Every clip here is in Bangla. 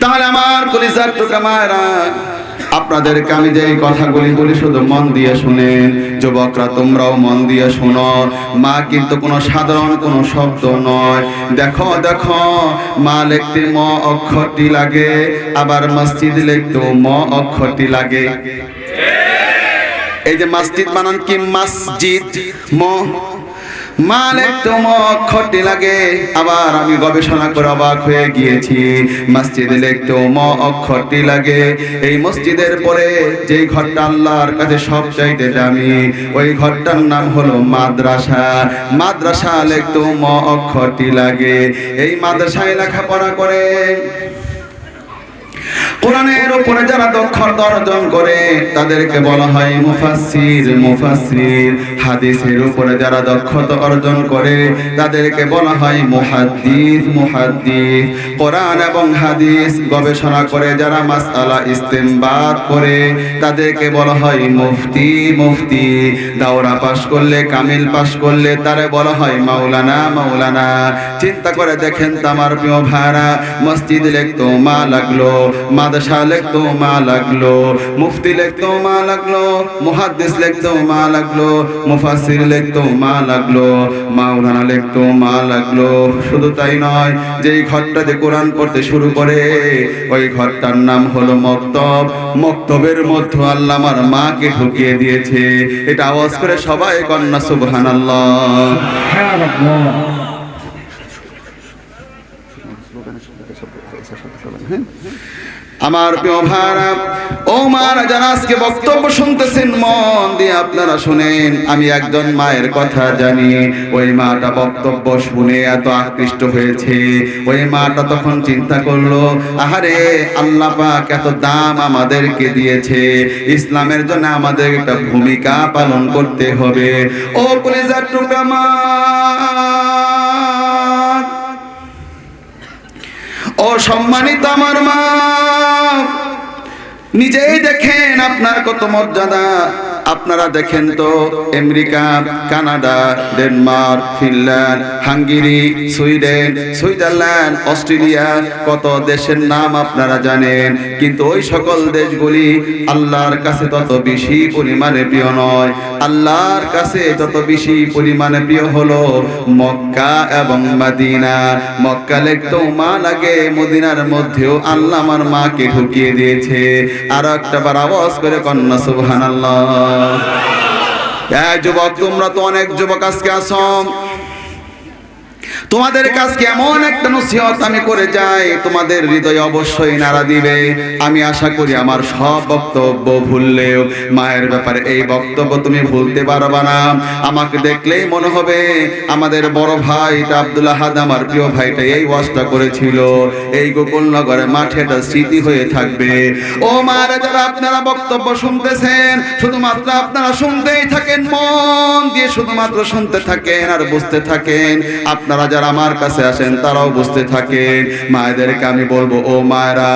তাহলে আমার কলিজার টুকরা মায়েরা, আপনাদেরকে আমি যে এই কথাগুলি বলি শুধু মন দিয়ে শুনেন। যুবকরা তোমরাও মন দিয়ে শোনো। মা কিন্তু কোনো সাধারণ কোনো শব্দ নয়। দেখো দেখো, মা লিখতে ম অক্ষরটি লাগে, আবার মসজিদ লিখতেও ম অক্ষরটি লাগে। এই যে মসজিদ বানান কি মসজিদ, মাল একটু অক্ষরটি লাগে। আবার আমি গবেষণা করে অবাক হয়ে গিয়েছি, মসজিদে লিখতেও ম অক্ষরটি লাগে। এই মসজিদের পরে যেই ঘরটা আল্লাহর কাছে সবচাইতে দামি, ওই ঘরটার নাম হলো মাদ্রাসা। মাদ্রাসা লিখতেও ম অক্ষরটি লাগে। এই মাদ্রাসায় লেখাপড়া করে কোরআনের উপরে যারা দক্ষতা অর্জন করে তাদেরকে বলা হয় মুফাসসির। মুফাসসির হাদিসের উপরে যারা দক্ষতা অর্জন করে তাদেরকে বলা হয় মুহাদ্দিস। মুহাদ্দিস কোরআন এবং হাদিস গবেষণা করে যারা মাসআলা ইস্তেমবাত করে তাদেরকে বলা হয় মুফতি। মুফতি দাওরা পাশ করলে, কামিল পাশ করলে তারে বলা হয় মাওলানা। মাওলানা চিন্তা করে দেখেন তো আমার প্রিয় ভাইরা, মসজিদ লিখতো মা লাগলো, মাদ্রাসা লিখতো মা লাগলো, মুফতি লিখতো মা লাগলো, মুহাদ্দিস লিখতো মা লাগলো, মুফাসসির লিখতো মা লাগলো, মাওলানা লিখতো মা লাগলো। শুধু তাই নয়, যেই ঘরটাতে কোরআন পড়তে শুরু করে ওই ঘরটার নাম হলো মক্তব। মক্তবের মধ্যে আল্লাহ আমার মাকে ঢুকিয়ে দিয়েছে। এটা আওয়াজ করে সবাই কন্যা সুবহানাল্লাহ। আমার প্রিয় ভাইরা, ও মারা যারা আজকে বক্তব্য শুনতেছেন মন দিয়ে আপনারা শুনেন। আমি একজন মায়ের কথা জানি। ওই মাটা বক্তব্য শুনে এত আকৃষ্ট হয়েছে, ওই মাটা তখন চিন্তা করলো, আহারে আল্লাহ পাক এত দাম আমাদেরকে দিয়েছে, ইসলামের জন্য আমাদের একটা ভূমিকা পালন করতে হবে। ও কলিজার টুকরা মা, ও সম্মানিত আমার মা, নিজেই দেখেন আপনার কত মর্যাদা। আপনারা দেখেন তো, America, Canada, Denmark, Finland, Hungary, Sweden, Switzerland, Australia, কত দেশের নাম আপনারা জানেন। কিন্তু ওই সকল দেশগুলি আল্লাহর কাছে তত বেশি পরিমাণে প্রিয় নয়। আল্লাহর কাছে যত বেশি পরিমাণে প্রিয় হলো মক্কা এবং মদিনা। মক্কা লিখতেও মা লাগে, মদিনার মধ্যেও আল্লাহ আমার মাকে ঢুকিয়ে দিয়েছে। আর একটা বার আওয়াজ করে কন্যা সুবহানাল্লাহ। যুবক, তোমরা তো অনেক যুবক আজকে আছো, তোমাদের কাছে এমন একটা নসিহত আমি করে যাই, তোমাদের হৃদয়ে অবশ্যই নাড়া দিবে। আমি আশা করি আমার সব বক্তব্য ভুললেও মায়ের ব্যাপারে এই বক্তব্য তুমি ভুলতে পারবা না। আমাকে দেখলেই মনে হবে আমাদের বড় ভাইটা আব্দুল আহাদ, আমার প্রিয় ভাইটা এই ওয়াজটা করেছিল, এই গোকুলনগরের মাঠে এটা স্মৃতি হয়ে থাকবে। ও মারা যারা আপনারা বক্তব্য শুনতেছেন, শুধুমাত্র আপনারা শুনতেই থাকেন, মন দিয়ে শুধুমাত্র শুনতে থাকেন আর বুঝতে থাকেন। আপনারা যারা আমার কাছে আসেন তারাও বুঝতে থাকেন। মায়েদেরকে আমি বলবো, ও মায়েরা,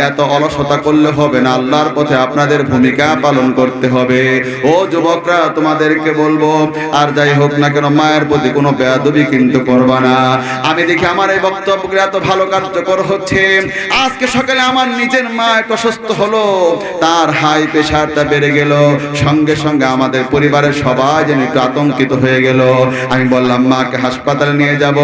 এত অলসতা করলে হবে না, আল্লাহর পথে আপনাদের ভূমিকা পালন করতে হবে। ও যুবকরা, তোমাদেরকে বলবো, আর যাই হোক না কেন মায়ের প্রতি কোনো বেয়াদবি কিন্তু করবা না। আমি দেখি আমার এই বক্তব্যগুলো এত ভালো কার্যকর হচ্ছে। আজকে সকালে আমার নিজের মা একটু অসুস্থ হলো, তার হাই প্রেশারটা বেড়ে গেল, সঙ্গে সঙ্গে আমাদের পরিবারের সবাই যেন একটু আতঙ্কিত হয়ে গেল। আমি বললাম মাকে হাসপাতালে নিয়ে যাব।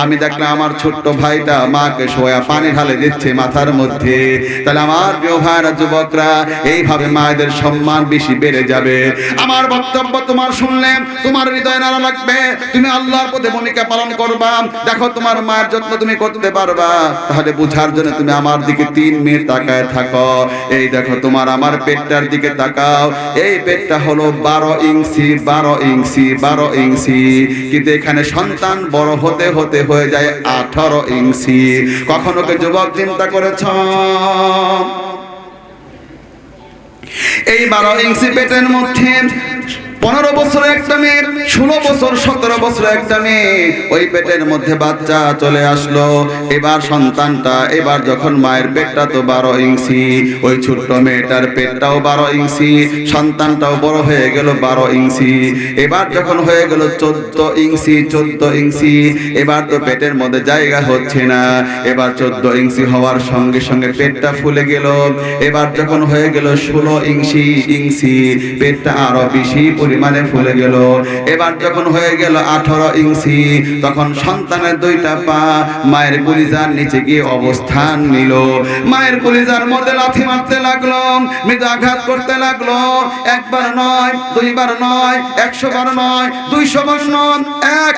আমি দেখলাম আমার ছোট্ট ভাইটা মাকে শোয়া পানি ঢালে দিচ্ছে মাথার মধ্যে। তাহলে আমার প্রিয় ভাইরা, যুবকরা, এইভাবে মায়েদের সম্মান বেশি বেড়ে যাবে। আমার বক্তব্য তোমার শুনলে তোমার হৃদয় নাড়া লাগবে, তুমি আল্লাহর পথে ভূমিকা পালন করবা। দেখো তোমার মায়ের যত্ন তুমি করতে পারবা, তাহলে বুঝার জন্য তুমি আমার দিকে 3 মিনিট তাকায় থাকো। এই দেখো তোমার আমার পেটটার দিকে তাকাও। এই পেটটা হলো 12 ইঞ্চি, 12 ইঞ্চি, 12 ইঞ্চি, কিন্তু এখানে সন্তান বড় হতে হতে হয়ে যায় 18 ইঞ্চি। কখনো কি যুবক চিন্তা করেছ এই 12 ইঞ্চি পেটের মধ্যে 15 বছরের একটা মেয়ে, 16 বছর 17 বছরের একটা মেয়ে, ওই পেটের মধ্যে বাচ্চা চলে আসলো। এবার সন্তানটা, এবার যখন মায়ের পেটটা তো 12 ইঞ্চি, ওই ছোট্ট মেয়েটার পেটটাও 12 ইঞ্চি, সন্তানটাও বড় হয়ে গেল 12 ইঞ্চি। এবার যখন হয়ে গেল 14 ইঞ্চি, 14 ইঞ্চি, এবার তো পেটের মধ্যে জায়গা হচ্ছে না। এবার 14 ইঞ্চি হওয়ার সঙ্গে সঙ্গে পেটটা ফুলে গেল। এবার যখন হয়ে গেল 16 ইঞ্চি, পেটটা আরো বেশি পরিমাণে ফুলে গেল। এবার যখন হয়ে গেল 18 ইঞ্চি, তখন সন্তানের দুইটা পা মায়ের কলিজার নিচে গিয়ে অবস্থান নিল। মায়ের কলিজার মধ্যে লাথি মারতে লাগলো, মৃদু আঘাত করতে লাগলো। একবার নয়, দুইবার নয়, 100 বার নয়, 200 বার নয়,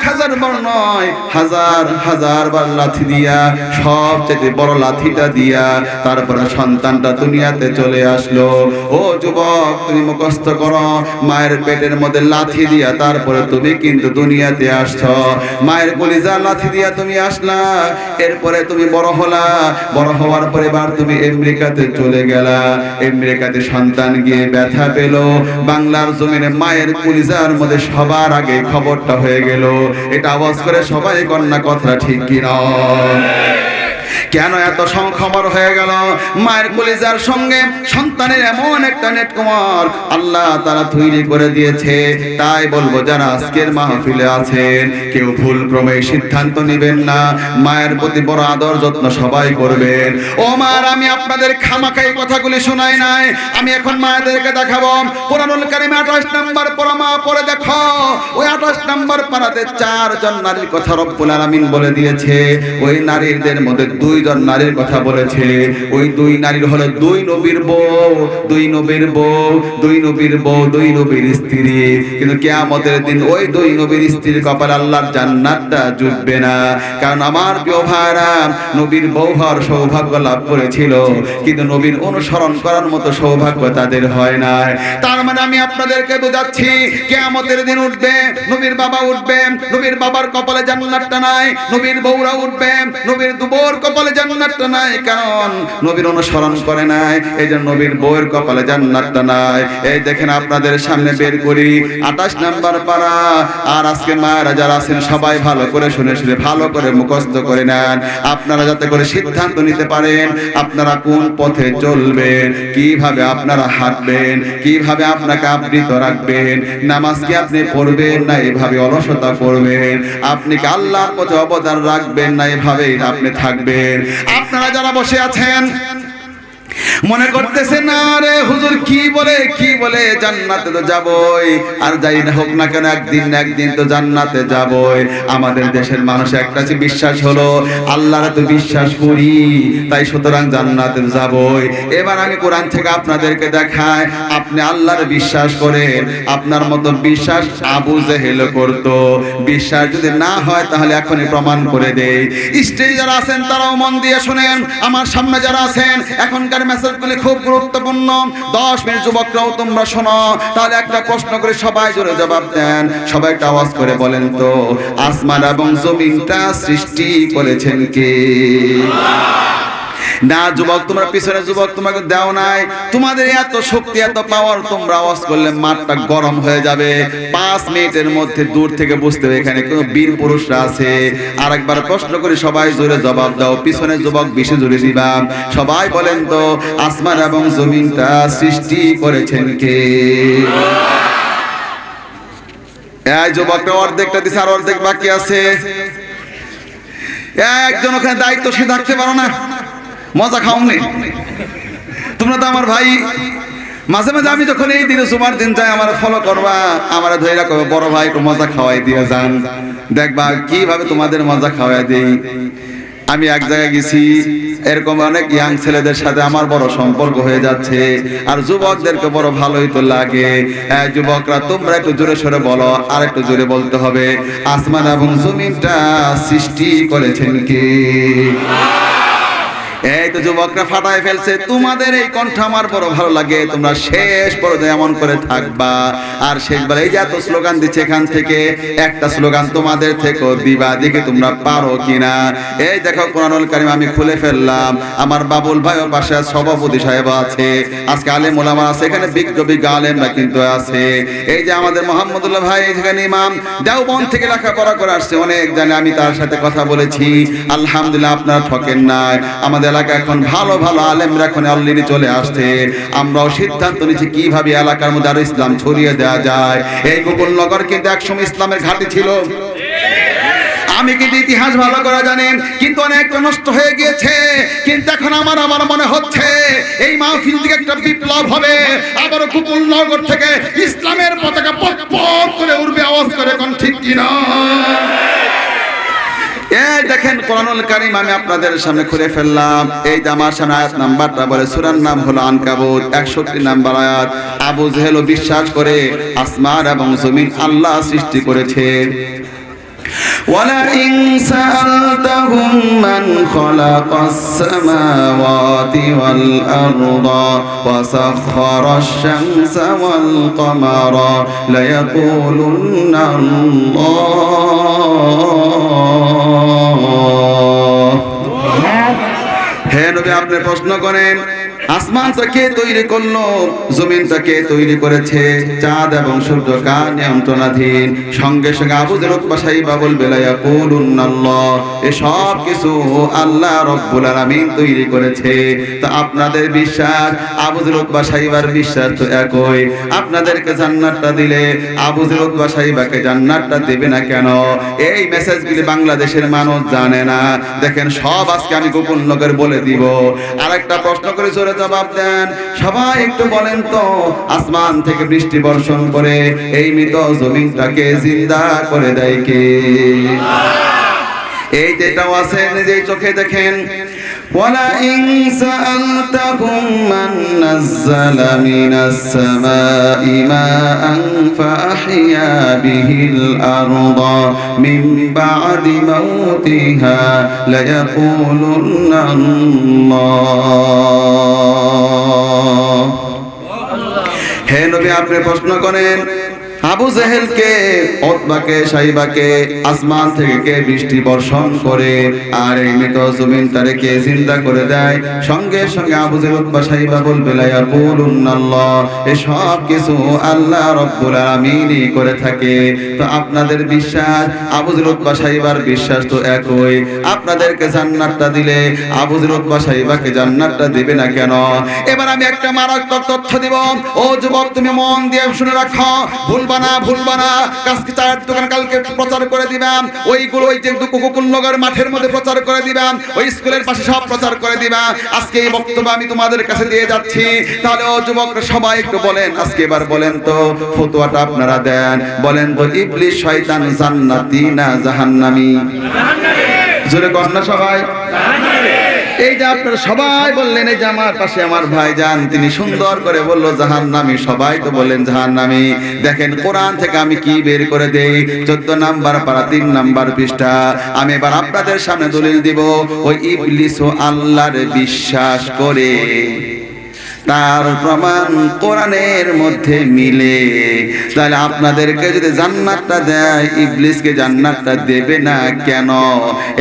1000 বার নয়, হাজার হাজার বার লাথি দিয়া, সবচেয়ে বড় লাথিটা দিয়া তারপরে সন্তানটা দুনিয়াতে চলে আসলো। ও যুবক, তুমি মুখস্থ করো, মায়ের পেটের মধ্যে লাথি দিয়া তারপরে তুমি কিন্তু দুনিয়াতে আসছো। মায়ের কলিজা লাথি দিয়া তুমি আসলা, এরপরে তুমি বড় হলা। বড় হওয়ার পরে এবার তুমি আমেরিকাতে চলে গেলা। আমেরিকাতে সন্তান গিয়ে ব্যথা পেল। বাংলার জমিনে মায়ের কলিজার মধ্যে সবার আগে খবরটা হয়ে গেল। এটা আওয়াজ করে সবাই কন্যা, কথা ঠিক কিনা? কেন এত সংখ্যামর হয়ে গেল? মায়ের কলিজার সঙ্গে সন্তানের এমন একটা নেটওয়ার্ক আল্লাহ তাআলা তৈরি করে দিয়েছে। তাই বলবো, যারা আজকের মাহফিলে আছেন, কেউ ভুল ক্রমে সিদ্ধান্ত নেবেন না। মায়ের প্রতি বড় আদর যত্ন সবাই করবেন। ও মার, আমি আপনাদের খামাখাই কথাগুলি শোনাই নাই। আমি এখন মায়েদেরকে দেখাবো। কোরআনুল কারীমে 28 নম্বর পরমা পড়ে দেখো। ওই 28 নম্বর পারাতে 4 জন নারীর কথা রব্বুল আলামিন বলে দিয়েছে। ওই নারীদের মধ্যে 2 জন নারীর কথা বলেছে। ওই 2 নারীর হলো 2 নবীর বউ, 2 নবীর বউ, 2 নবীর বউ, 2 নবীর স্ত্রী। কিন্তু কিয়ামতের দিন ওই 2 নবীর স্ত্রীর কপালে আল্লাহর জান্নাতটা জুটবে না। কারণ আমার প্রিয় ভাইরা, নবীর বউ হওয়ার সৌভাগ্য লাভ করেছিল, কিন্তু নবীর অনুসরণ করার মতো সৌভাগ্য তাদের হয় না। তার মানে আমি আপনাদেরকে বোঝাচ্ছি, কিয়ামতের দিন উঠবে, নবীর বাবা উঠবে, নবীর বাবার কপালে জান্নাতটা নাই। নবীর বউরা উঠবে, নবীর দুবোর কপালে জান্নাতটা নাই, কারণ নবীর অনুসরণ করে নাই। এই জন্য নবীর বউয়ের কপালে জান্নাতটা নাই। এই দেখেন, আপনাদের সামনে বের করি 28 নাম্বার পারা। আর আজকে মায়েরা যারা আছেন, সবাই ভালো করে শুনে শুনে ভালো করে মুখস্থ করে নেন, আপনারা যাতে করে সিদ্ধান্ত নিতে পারেন আপনারা কোন পথে চলবেন, কিভাবে আপনারা হাঁটবেন, কিভাবে আপনাকে আবৃত রাখবেন। নামাজ কি আপনি পড়বেন না এভাবে অলসতা করবেন? আপনি কি আল্লাহর পথে অবদান রাখবেন না এভাবেই আপনি থাকবেন? আপনারা যারা বসে আছেন, মনে করতেছেন না রে হুজুর কি বলে জান্নাতে তো যাবই, আর যাই না হোক না কেন একদিন না একদিন তো জান্নাতে যাবই। আমাদের দেশের মানুষ একটা বিশ্বাস হলো, আল্লাহরে তো বিশ্বাস করি, তাই সুতরাং জান্নাতে যাবই। এবার আমি কোরআন থেকে আপনাদেরকে দেখাই, আপনি আল্লাহরে বিশ্বাস করেন, আপনার মতো বিশ্বাস আবু জেহেল করত। বিশ্বাস যদি না হয় তাহলে এখনই প্রমাণ করে দেই। স্টেজে যারা আছেন তারাও মন দিয়ে শুনেন, আমার সামনে যারা আছেন, এখনকার মেসেজগুলি খুব গুরুত্বপূর্ণ। 10 মিনিট যুবকরাও তোমরা শোনো। তাহলে একটা প্রশ্ন করে সবাই জোরে জবাব দেন। সবাই একটা আওয়াজ করে বলেন তো, আসমান এবং জমিনটা সৃষ্টি করেছেন কে? না যুবক, তোমরা পিছনে যুবক, তোমাকে দাও নাই। তোমাদের এত শক্তি, এত পাওয়ার, তোমরা আওয়াজ করলে মাঠটা গরম হয়ে যাবে। 5 মিনিটের মধ্যে দূর থেকে বুঝতে হবে এখানে কোন বীর পুরুষরা আছে। আরেকবার প্রশ্ন করে সবাই জোরে জবাব দাও। পিছনে যুবক বেশি জোরে দিবা। সবাই বলেন তো, আসমান এবং জমিনটা সৃষ্টি করেছেন কে? এই যুবকটা অর্ধেকটা দিছে, আর অর্ধেক বাকি আছে। একজন ওখানে দায়িত্বশীল থাকতে পারো না? মজা খাওনি তোমরা তো আমার ভাই। মাঝে মাঝে আমি যখন এই দিনে জুমার দিন যাই, আমার ফলো করবা, আমার ধরে রাখবে, বড় ভাই একটু মজা খাওয়াই দিয়ে যান, দেখবা কিভাবে তোমাদের মজা খাওয়াই দেই। আমি এক জায়গায় গেছি, এরকম অনেক ইয়াং ছেলেদের সাথে আমার বড় সম্পর্ক হয়ে যাচ্ছে, আর যুবকদেরকে বড় ভালোই তো লাগে। যুবকরা তোমরা একটু জোরে সরে বলো, আর একটু জোরে বলতে হবে, আসমান এবং জমিনটা সৃষ্টি করেছেন কে? এই তো যুবকরা ফাটায় ফেলছে, তোমাদের এই কণ্ঠ আমার বড় ভালো লাগে, তোমরা শেষ পর্যায়ে এমন করে থাকবা। আর শেষবার এই যে এত স্লোগান দিচ্ছে, এখান থেকে একটা স্লোগান তোমাদের থেকেও দিবা, দেখে তোমরা পারো কিনা। এই দেখো কোরআনুল কারীম আমি খুলে ফেললাম, আমার বাবুল ভাই ওর পাশে সভাপতি সাহেব আছে, আজকে আলেম ওলামা আছে, এখানে বিজ্ঞ বিজ্ঞ আলেমরা কিন্তু আছে। এই যে আমাদের মোহাম্মদুল্লাহ ভাই এখানে ইমাম, দেওবন্দ থেকে লেখাপড়া করে আসছে, অনেক জানে, আমি তার সাথে কথা বলেছি। আলহামদুলিল্লাহ আপনারা ঠকেন নাই, আমাদের এলাকায় এখন ভালো ভালো আলেমরা এখন অলরেডি চলে আসছে। আমরাও সিদ্ধান্ত নিচ্ছি কিভাবে এলাকার মধ্যে আরো ইসলাম ছড়িয়ে দেওয়া যায়। এই গোকুলনগর কিন্তু একসময় ইসলামের ঘাঁটি ছিল, আমি কিন্তু ইতিহাস ভালো করে জানি, কিন্তু অনেকটা নষ্ট হয়ে গিয়েছে। কিন্তু এখন আমার মনে হচ্ছে এই মাহফিল থেকে একটা বিপ্লব হবে, আবার গোকুলনগর থেকে ইসলামের পতাকা পক পক করে উড়বে, আওয়াজ করে, কোন ঠিক কিনা? এই দেখেন কোরআনুল কারীম আমি আপনাদের সামনে খুলে ফেললাম। এই যে আমার সামনে আয়াত নাম্বারটা বলে, সূরার নাম হলো আনকাবুত, 61 নাম্বার আয়াত। আবু জেহেল বিশ্বাস করে আসমান এবং জমিন আল্লাহ সৃষ্টি করেছে। وَلَئِنْ سَأَلْتَهُمْ مَنْ خَلَقَ السَّمَاوَاتِ وَالْأَرْضَ وَسَخَّرَ الشَّمْسَ وَالْقَمَرَ لَيَقُولُنَّ اللَّهُ। হে নবী, আপনি প্রশ্ন করেন, আসমানটা কে তৈরি করলো, জমিনটা কে তৈরি করেছে, চাঁদ এবং সূর্য কার নিয়ন্ত্রণাধীন? সঙ্গে সঙ্গে আবু যর উতবা সাইবা বলবে লা ইয়াকুলুন্নাল্লাহ, এসব কিছু আল্লাহ রাব্বুল আলামিন তৈরি করেছে। তো আপনাদের বিশ্বাস, আবু যর উতবা সাইবার বিশ্বাস তো একই। আপনাদেরকে জান্নাতটা দিলে আবু যর উতবা সাইবাকে জান্নাতটা দেবে না কেন? এই মেসেজগুলি বাংলাদেশের মানুষ জানে না। দেখেন সব আজকে আমি গোকুলনগর বলে দিব। আরেকটা প্রশ্ন করে জোরে জবাব দেন সবাই, একটু বলেন তো, আসমান থেকে বৃষ্টি বর্ষণ করে এই মৃত জমিনটাকে জিন্দা করে দেয় কে? এই যেটাও আছে নিজেই চোখে দেখেন। وَلَئِنْ سَأَلْتَهُمْ مَنْ نَزَّلَ مِنَ السَّمَاءِ مَاءً فَأَحْيَا بِهِ الْأَرْضَ مِنْ بَعْدِ مَوْتِهَا لَيَقُولُنَّ اللَّهُ। হে নবী, আপনি প্রশ্ন করেন আবু জেহেলকে, উতবাকে, সাইবাকে আসমান থেকে কে বৃষ্টি বর্ষণ করে আর এই মৃত জমিনটারে কে জিন্দা করে দেয়? সঙ্গে সঙ্গে আবু জেহেল, উতবা, সাইবা বলবে লা ইয়াকুলুন্নাল্লাহ, এসব কিছু আল্লাহ রাব্বুল আলামিনই করে থাকে। তো আপনাদের বিশ্বাস, আবু জেহেল, উতবা, সাইবার বিশ্বাস তো একই। আপনাদেরকে জান্নাতটা দিলে আবু জেহেল, উতবা, সাইবাকে জান্নাতটা দিবে না কেন? এবার আমি একটা মারাত্মক তথ্য দিব, ও যুবক তুমি মন দিয়ে শুনে রাখো, ভুলবা না। কালকে চায়ের দোকান কালকে প্রচার করে দিবাম, ওইগুলো ওই যে গোকুলনগর মাঠের মধ্যে প্রচার করে দিবাম, ওই স্কুলের পাশে সব প্রচার করে দিবা। আজকে এই বক্তব্য আমি তোমাদের কাছে দিয়ে যাচ্ছি। তাহলে ও যুবকরা সবাই একটু বলেন, আজকে এবার বলেন তো, ফতোয়াটা আপনারা দেন, বলেন তো, ইবলিস শয়তান জান্নাতি না জাহান্নামী? জোরে কর না সবাই। এই যে আপনারা সবাই বললেন, এই যে আমার পাশে আমার ভাইজান তিনি সুন্দর করে বলল জাহান্নামী, সবাই তো বললেন জাহান্নামী। দেখেন কোরআন থেকে আমি কি বের করে দেই, 14 নাম্বার পারা 3 নাম্বার পৃষ্ঠা। আমি এবার আপনাদের সামনে দলিল দিব, ওই ইবলিসও আল্লাহর বিশ্বাস করে, তার প্রমাণ কোরআনের মধ্যে মিলে। তাহলে আপনাদেরকে যদি জান্নাতটা দেয়, ইবলিসকে জান্নাতটা দেবে না কেন?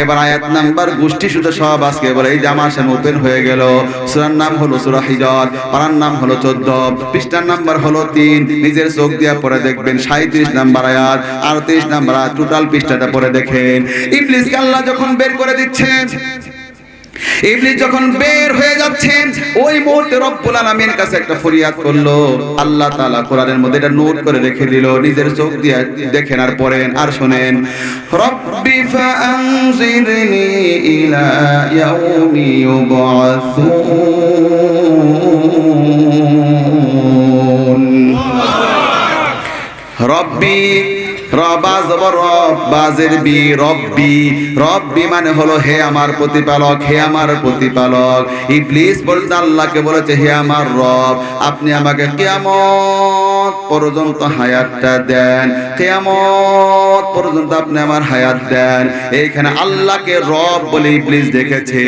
এবার আয়াত নাম্বার গোষ্ঠী শুধু সব আজকে বলে, এই যে আমার সামনে ওপেন হয়ে গেল। সূরার নাম হলো সূরা হিজর, পারার নাম হলো 14, পৃষ্ঠার নাম্বার হলো 3। নিজের চোখ দিয়ে পড়ে দেখবেন 37 নাম্বার আয়াত, 38 নাম্বার আয়াত, টোটাল পৃষ্ঠাটা পড়ে দেখেন। ইবলিসকে আল্লাহ যখন বের করে দিচ্ছেন, ইবলিস যখন বের হয়ে যাচ্ছেন, ওই মুহূর্তে রব্বুল আলামিনের কাছে একটা ফরিয়াদ করলো। আল্লাহ তাআলা কোরআনের মধ্যে এটা নোট করে রেখে দিল, নিজের চোখ দিয়ে দেখেন আর পড়েন আর শুনেন। রব্বি ফাআনজিরনি ইলা ইয়াউমি ইউবআসুন। রব্বি, রবা জবর রব, বাজের বি, রব্বি। রব্বি মানে হলো হে আমার প্রতিপালক, হে আমার প্রতিপালক। ইবলিস বলতে আল্লাহকে বলেছে, হে আমার রব, আপনি আমাকে কিয়ামত পর্যন্ত হায়াতটা দেন, কিয়ামত পর্যন্ত আপনি আমার হায়াত দেন। এইখানে আল্লাহকে রব বলে ইবলিস দেখেছে,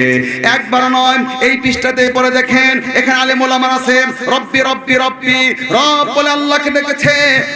একবার নয়। এই পৃষ্ঠাতে পরে দেখেন, এখানে আলেম ওলামা আছে, রব্বি রব্বি রব্বি, রব বলে আল্লাহকে ডেকেছে।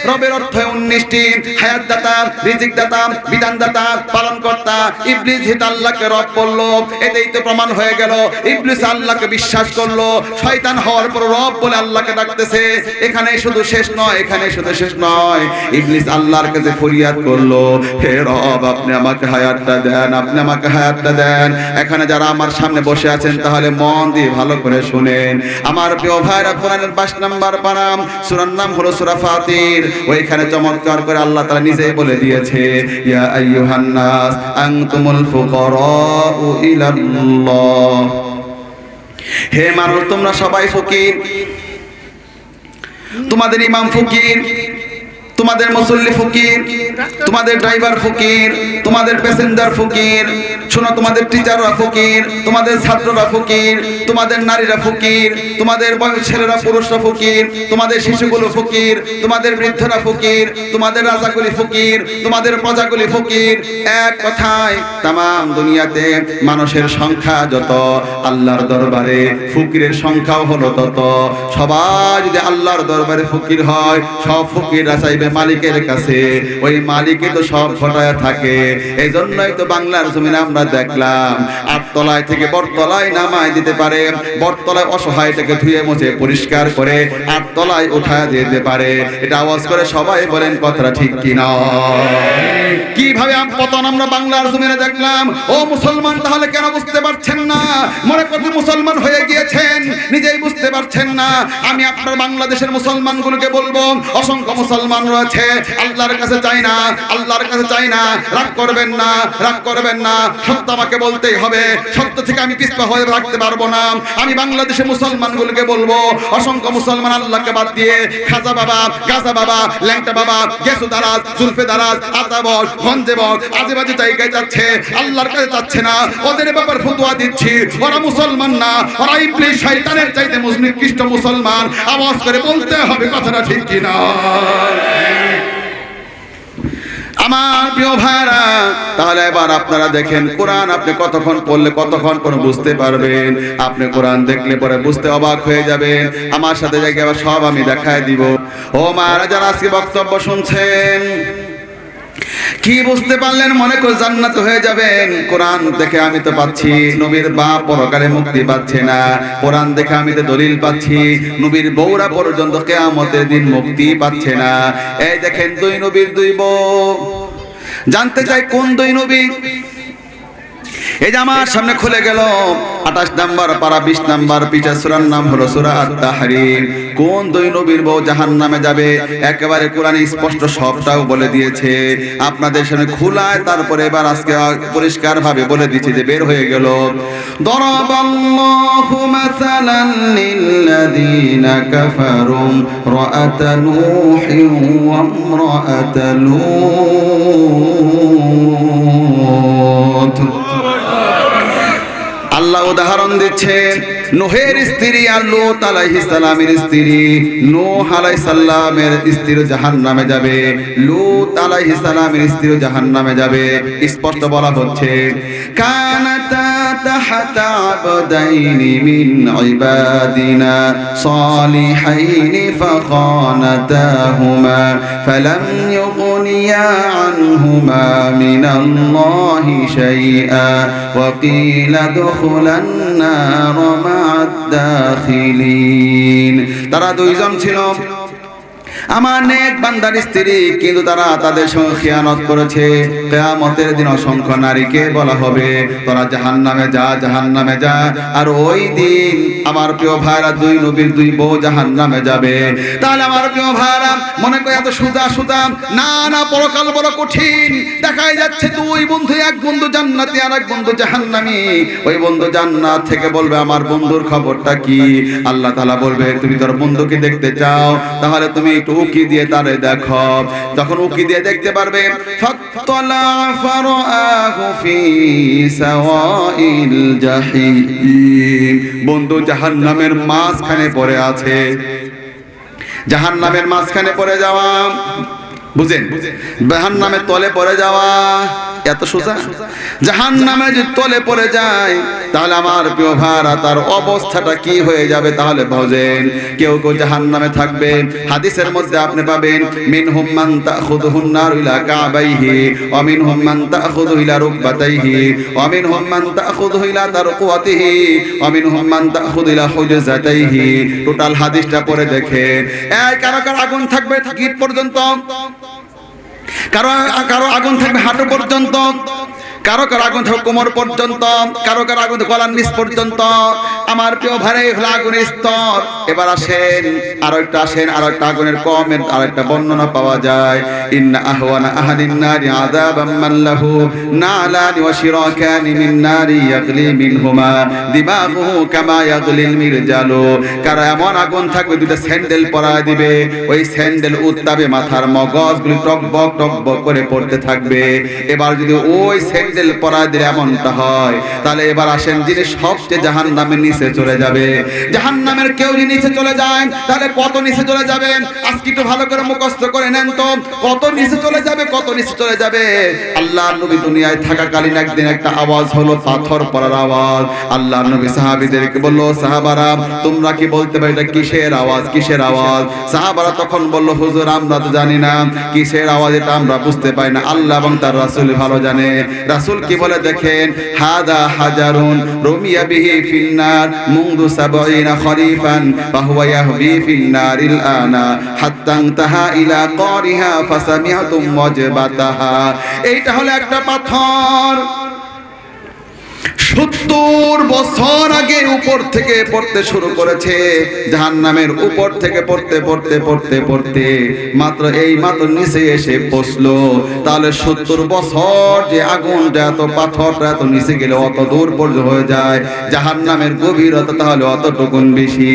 রবের অর্থ 19টি, হায়াত দাতা, রিজিক দাতা, বিধান দাতা, পালন কর্তা। ইবলিস হিত আল্লাহকে রব বলল, এতেই তো প্রমাণ হয়ে গেল ইবলিস আল্লাহকে বিশ্বাস করলো। শয়তান হওয়ার পর রব বলে আল্লাহকে ডাকতেছে। এখানে শুধু শেষ নয়, এখানে শুধু শেষ নয়, ইবলিস আল্লাহর কাছে ফরিয়াদ করলো, হে রব আপনি আমাকে হায়াতটা দেন, আপনি আমাকে হায়াতটা দেন। এখানে যারা আমার সামনে বসে আছেন তাহলে মন দিয়ে ভালো করে শুনেন। আমার প্রিয় ভাইরা, কোরআনের 22 নম্বর পারা, সূরার নাম হলো সূরা ফাতির। ওইখানে চমৎকার করে আল্লাহ তাআলা নিজেই বলে দিয়েছে, ইয়া আইয়ুহান নাস আনতুমুল ফুকারাউ ইলাল্লাহ। হে মানুষ, তোমরা সবাই ফকির। তোমাদের ইমাম ফকির, তোমাদের মুসল্লি ফকির, তোমাদের ড্রাইভার ফকির, তোমাদের প্যাসেঞ্জার ফকির। শোনো, তোমাদের টিচাররা ফকির, তোমাদের ছাত্ররা ফকির, তোমাদের নারীরা ফকির, তোমাদের ছেলেরা পুরুষরা ফকির, তোমাদের শিশুগুলো ফকির, তোমাদের বৃদ্ধরা ফকির, তোমাদের রাজাগুলি ফকির, তোমাদের প্রজাগুলি ফকির। এক কথায় তামাম দুনিয়াতে মানুষের সংখ্যা যত, আল্লাহর দরবারে ফকিরের সংখ্যাও হলো তত। সবাই যদি আল্লাহর দরবারে ফকির হয়, সব ফকিররা চাইবে মালিকের কাছে, ওই মালিকই তো সব ঘটায় থাকে। এই জন্যই তো বাংলার জমিনে আমরা দেখলাম 8 তলায় থেকে বটতলায় নামায় দিতে পারে, বটতলায় অসহায়টাকে ধুয়ে মুছে পরিষ্কার করে 8 তলায় উঠায় দিতে পারে। এটা আওয়াজ করে সবাই বলেন, কথাটা ঠিক কিনা? কিভাবে পতন আমরা বাংলার জমিনে দেখলাম। ও মুসলমান, তাহলে কেন বুঝতে পারছেন না? মনে করতে মুসলমান হয়ে গিয়েছেন, নিজেই বুঝতে পারছেন না। আমি আপনার বাংলাদেশের মুসলমানগুলোকে বলবো, অসংখ্য মুসলমান রয়েছে আল্লাহর কাছে চাই না, আল্লাহর কাছে চাই না। রাগ করবেন না, রাগ করবেন না, সত্য আমাকে বলতেই হবে। সত্য থেকে আমি পিছপা হয়ে রাখতে পারবো না। আমি বাংলাদেশের মুসলমানগুলোকে বলবো, অসংখ্য মুসলমান আল্লাহকে বাদ দিয়ে খাজা বাবা, গাজা বাবা, ল্যাংটা বাবা, গেসু দারাজ, জুলফে দারাজ, আতাবস, গঞ্জেবস, আজেবাজে জায়গায় যাচ্ছে, আল্লাহর কাছে যাচ্ছে না। ওদের ব্যাপার ফতোয়া দিচ্ছি, ওরা মুসলমান না, ওরা ইবলিস শয়তানের চাইতে নিকৃষ্ট মুসলমান। আওয়াজ করে বলতে হবে, কথাটা ঠিক কিনা? আমার প্রিয় ভাইরা, তাহলে এবার আপনারা দেখেন, কোরআন আপনি কতক্ষণ পড়লে কতক্ষণ পর বুঝতে পারবেন। আপনি কোরআন দেখলে পরে বুঝতে অবাক হয়ে যাবেন। আমার সাথে জায়গায় আবার সব আমি দেখায় দিব। ও মারা, যারা আজকে বক্তব্য শুনছেন, কি বুঝতে পারলেন? মনে করে জান্নাত হয়ে যাবেন। কোরআন দেখে আমি তো পাচ্ছি নবীর বাপ পরকালে মুক্তি পাচ্ছে না, কোরআন দেখে আমি তো দলিল পাচ্ছি নবীর বউরা পর্যন্ত কিয়ামতের দিন মুক্তি পাচ্ছে না। এই দেখেন, 2 নবীর 2 বউ। জানতে চাই কোন 2 নবী? এই যে আমার সামনে খুলে গেল 28 নাম্বার পারা 20 নাম্বার পৃষ্ঠা, সূরার নাম হলো সূরা আত-তাহরীম। কোন 2 নবীর বউ জাহান্নামে যাবে একেবারে কোরআনে স্পষ্ট সবটাও বলে দিয়েছে। আপনাদের সামনে খোলায় তারপরে এবার আজকে পরিষ্কার ভাবে বলে দিয়েছে যে বের হয়ে গেল। দরাবাল্লাহু মাসালান লিল্লাযীনা কাফারু রাআত নূহিন ওয়া ইমরাআত লূত। আল্লাহ উদাহরণ দিচ্ছেন নূহের স্ত্রী আর লূত আলাইহিস সালামের স্ত্রী। নূহ আলাইহিস সালামের স্ত্রী জাহান্নামে যাবে, লূত আলাইহিস সালামের স্ত্রী জাহান্নামে যাবে। স্পষ্ট বলা হচ্ছে, কানাতা তাহতা আবদাইনি মিন ইবাদিনা সালিহাইনি ফাখানাতাহুমা ফালাম ইউগনিয়া আনহুমা মিনাল্লাহি শাইআ ওয়া কিলা দুখুলান নার মা'আদ দাখিলিন। তারা 2 জন ছিল, আমার নেক বান্দার স্ত্রী, কিন্তু তারা তাদের সঙ্গে খিয়ানত করেছে। কিয়ামতের দিন অসংখ্য নারীকে বলা হবে, তোরা জাহান্নামে যা, জাহান্নামে যা। আর ওই দিন আমার প্রিয় ভাইরা 2 নবীর 2 বউ জাহান্নামে যাবে। তাহলে আমার প্রিয় ভাইরা, মনে করে এত সুজা সুজা না, না, পরকাল বড় কঠিন। দেখাই যাচ্ছে 2 বন্ধু, এক বন্ধু জান্নাতি আর এক বন্ধু জাহান্নামী। ওই বন্ধু জান্নাত থেকে বলবে, আমার বন্ধুর খবরটা কি? আল্লাহ তাআলা বলবে, তুমি তোর বন্ধুকে দেখতে চাও, তাহলে তুমি একটু উকি দিয়ে তারে দেখো। যখন উকি দিয়ে দেখতে পারবে, ফাত্তালা ফারাআহু ফি সাওয়াইল জাহিম, বন্ধু জাহান্নামের মাঝখানে পড়ে আছে। জাহান্নামের মাঝখানে পড়ে যাওয়া, বুঝেন, জাহান্নামের তলে পড়ে যাওয়া এত সোজা? জাহান্নামে যদি তলে পড়ে যায় তাহলে আমার প্রিয় ভাইরা তার অবস্থাটা কি হয়ে যাবে তাহলে বুঝেন। কেউ কেউ জাহান্নামে থাকবে, হাদিসের মধ্যে আপনি পাবেন মিনহুম মান তাখুযুহুন নার ইলা কাবাইহি ওয়া মিনহুম মান তাখুযু ইলা রুকবাতাইহি ওয়া মিনহুম মান তাখুযু ইলা তারকুয়াতিহি ওয়া মিনহুম মান তাখুযু ইলা হুজজাতাইহি। টোটাল হাদিসটা পড়ে দেখেন, এই কারো কারো আগুন থাকবে গিট পর্যন্ত, কারো কারো আগুন থাকবে হাঁটু পর্যন্ত, কারো কারো আগুন থাকবে কোমর পর্যন্ত, কারো কারো আগুন গলার নিচ পর্যন্ত। আমার প্রিয় ভাই হলো আগুনের স্তর। এবার আসেন আরো একটা, আসেন আরো একটা আগুনের কমের আরেকটা বর্ণনা পাওয়া যায়। ইন্না আহওয়ানা আহাদিন নারি আযাবাম মান লাহু নালানি ওয়া শিরাকানি মিন নারি ইয়াগলি মিনহুমা দিমাগুহু কামা ইয়াগলিল মিরজালু। কারো এমন আগুন থাকবে দুটো স্যান্ডেল পরায় দিবে, ওই স্যান্ডেল উত্তাপে মাথার মগজগুলি টকবক টকবক করে পড়তে থাকবে। এবার যদি ওই স্যান্ডেল পরায় দিলে এমনটা হয়, তাহলে এবার আসেন যিনি সবচেয়ে জাহান্নামের নিচে চলে যাবে। জাহান্নামের কেউ যদি নিচে চলে যায় তাহলে কত নিচে চলে যাবে আজকে একটু ভালো করে মুখস্থ করে নেন তো, কত নিচে চলে যাবে, কত নিচে চলে যাবে। আল্লাহর নবী দুনিয়ায় থাকাকালীন একদিন একটা আওয়াজ হলো, পাথর পড়ার আওয়াজ। আল্লাহর নবী সাহাবীদেরকে বলল, সাহাবারা তোমরা কি বলতে পারো এটা কিসের আওয়াজ, কিসের আওয়াজ? সাহাবারা তখন বলল, হুজুর আমরা তো জানি না কিসের আওয়াজ, এটা আমরা বুঝতে পাই না, আল্লাহ এবং তার রাসূল ভালো জানে। রাসূল কি বলে দেখেন, হাদা হাজারুন রুমিয়া বিহি ফিন্নার মুনযু ৭০ খরিফান ফাহুয়া ইয়াহবি ফিন্নারিল আনা হাত্তা ইনতাহা ইলা কারিহা ফাসামিআতুম ওয়াজবাতাহা। এইটা হলো একটা পাথর ৭০ বছর আগে উপর থেকে পড়তে শুরু করেছে, জাহান্নামের উপর থেকে পড়তে পড়তে পড়তে পড়তে মাত্র এই মাত্র নিচে এসে পৌঁছলো। তাহলে ৭০ বছর যে আগুনটা এত পাথরটা এত নিচে গেলে অত দূর পর্যন্ত হয়ে যায়, জাহান্নামের গভীরতা তাহলে অতটুকুন বেশি।